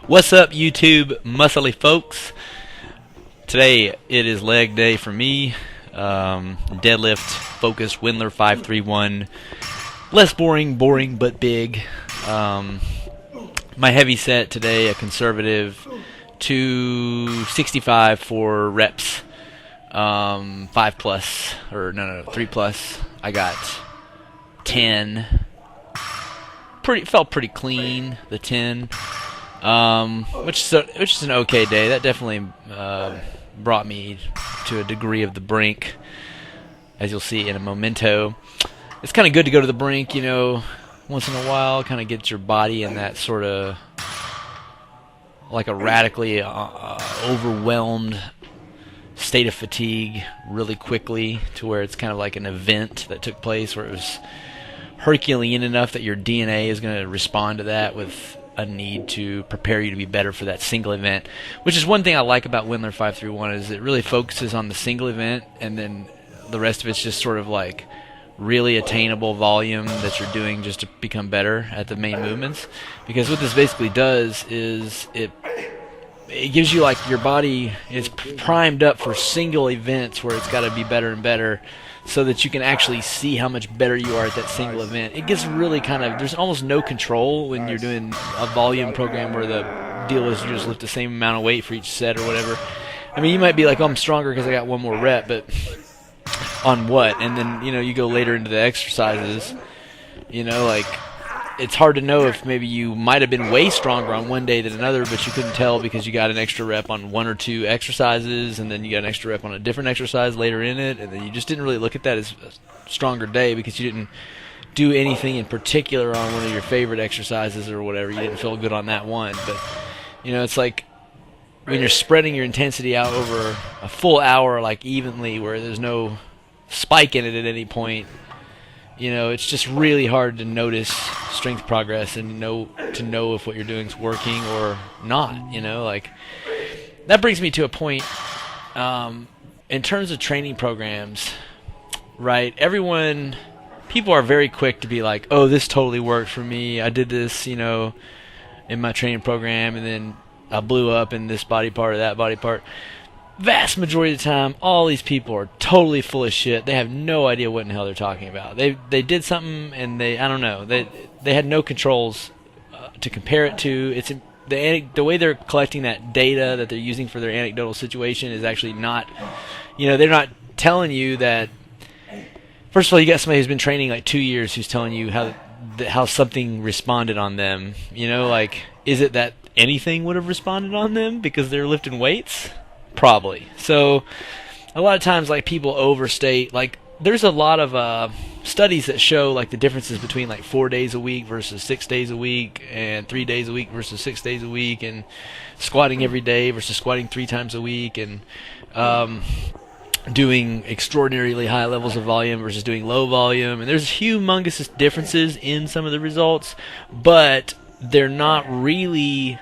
What's up, YouTube muscly folks? Today it is leg day for me. Deadlift focused Windler 531. Less boring but big. My heavy set today, a conservative 265 for reps. 5 plus, or no, 3 plus. I got 10. Felt pretty clean, the 10. Which is an okay day. That definitely brought me to a degree of the brink, as you'll see in a memento. It's kind of good to go to the brink, once in a while, kind of get your body in that sort of like a radically overwhelmed state of fatigue really quickly, to where it's kind of like an event that took place where it was Herculean enough that your DNA is going to respond to that with a need to prepare you to be better for that single event, which is one thing I like about Windler 531, is it really focuses on the single event, and then the rest of it's just sort of like really attainable volume that you're doing just to become better at the main movements. Because what this basically does is it gives you, like, your body is primed up for single events where it's got to be better and better, so that you can actually see how much better you are at that single event. It gets really there's almost no control when you're doing a volume program where the deal is you just lift the same amount of weight for each set or whatever. I mean, you might be like, oh, I'm stronger because I got one more rep, but on what? And then, you go later into the exercises, like, it's hard to know if maybe you might have been way stronger on one day than another, but you couldn't tell because you got an extra rep on one or two exercises, and then you got an extra rep on a different exercise later in it, and then you just didn't really look at that as a stronger day because you didn't do anything in particular on one of your favorite exercises or whatever. You didn't feel good on that one. But, it's like when you're spreading your intensity out over a full hour, like, evenly, where there's no spike in it at any point, it's just really hard to notice strength progress and to know if what you're doing is working or not. Like, that brings me to a point in terms of training programs, right? People are very quick to be like, oh, this totally worked for me. I did this, in my training program, and then I blew up in this body part or that body part. Vast majority of the time, all these people are totally full of shit. They have no idea what in the hell they're talking about. They did something, and I don't know. They had no controls to compare it to. It's the way they're collecting that data that they're using for their anecdotal situation is actually not. They're not telling you that. First of all, you got somebody who's been training like 2 years who's telling you how something responded on them. Like, is it that anything would have responded on them because they're lifting weights? Probably. So a lot of times, like, people overstate. Like, there's a lot of studies that show, like, the differences between, like, 4 days a week versus 6 days a week, and 3 days a week versus 6 days a week, and squatting every day versus squatting 3 times a week, and doing extraordinarily high levels of volume versus doing low volume. And there's humongous differences in some of the results, but they're not really.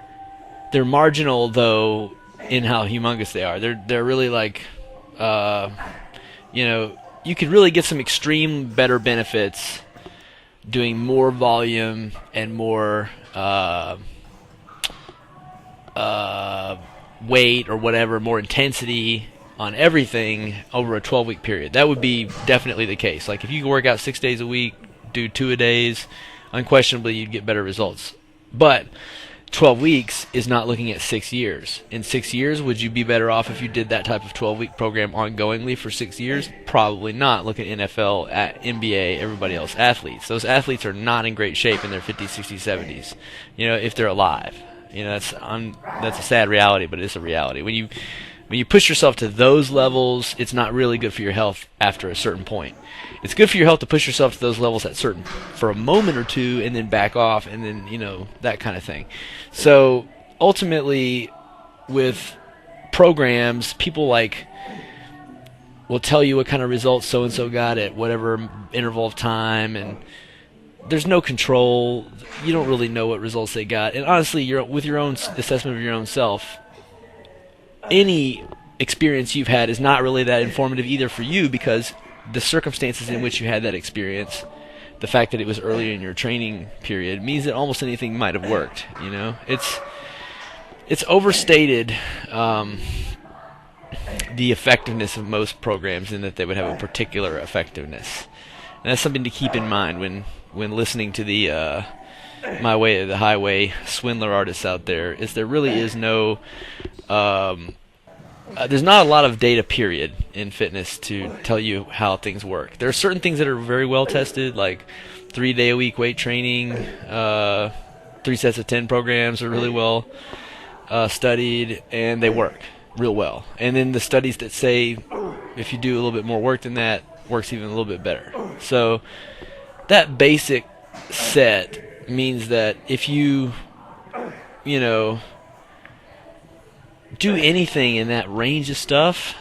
They're marginal, though, in how humongous they are. They're really like, you could really get some extreme better benefits doing more volume and more weight or whatever, more intensity on everything over a 12-week period. That would be definitely the case. Like, if you could work out 6 days a week, do 2 a days, unquestionably you'd get better results. But 12 weeks is not looking at 6 years. In 6 years, would you be better off if you did that type of 12-week program ongoingly for 6 years? Probably not. Look at NFL, at NBA, everybody else, athletes. Those athletes are not in great shape in their 50s, 60s, 70s, if they're alive. That's a sad reality, but it's a reality. When you push yourself to those levels, it's not really good for your health after a certain point. It's good for your health to push yourself to those levels for a moment or two, and then back off, and then, that kind of thing. So ultimately, with programs, people will tell you what kind of results so-and-so got at whatever interval of time, and there's no control. You don't really know what results they got. And honestly, with your own assessment of your own self, any experience you've had is not really that informative either for you, because the circumstances in which you had that experience, the fact that it was earlier in your training period, means that almost anything might have worked. it's overstated the effectiveness of most programs in that they would have a particular effectiveness. And that's something to keep in mind when listening to the My Way or the Highway swindler artists out there. Is there really is no there's not a lot of data, period, in fitness to tell you how things work. There are certain things that are very well tested, like 3-day-a-week weight training, 3 sets of 10 programs are really well studied, and they work real well. And then the studies that say if you do a little bit more work than that, works even a little bit better. So that basic set means that if you do anything in that range of stuff,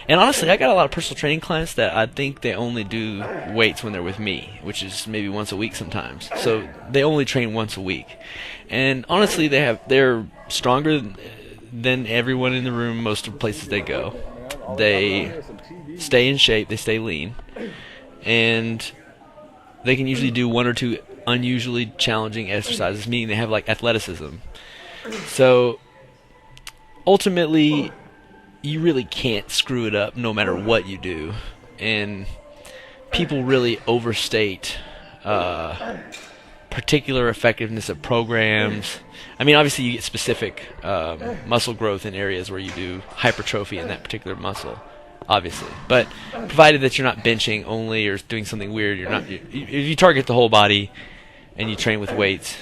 and honestly, I got a lot of personal training clients that I think they only do weights when they're with me, which is maybe once a week sometimes. So they only train once a week, and honestly, they're stronger than everyone in the room. Most of the places they go, they stay in shape, they stay lean, and they can usually do 1 or 2 unusually challenging exercises, meaning they have like athleticism. So ultimately, you really can't screw it up no matter what you do. And people really overstate particular effectiveness of programs. I mean, obviously you get specific muscle growth in areas where you do hypertrophy in that particular muscle, obviously. But provided that you're not benching only or doing something weird, if you target the whole body and you train with weights,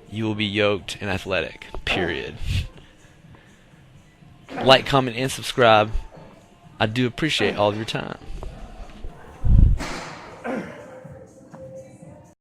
you will be yoked and athletic, period. Like, comment, and subscribe. I do appreciate all of your time.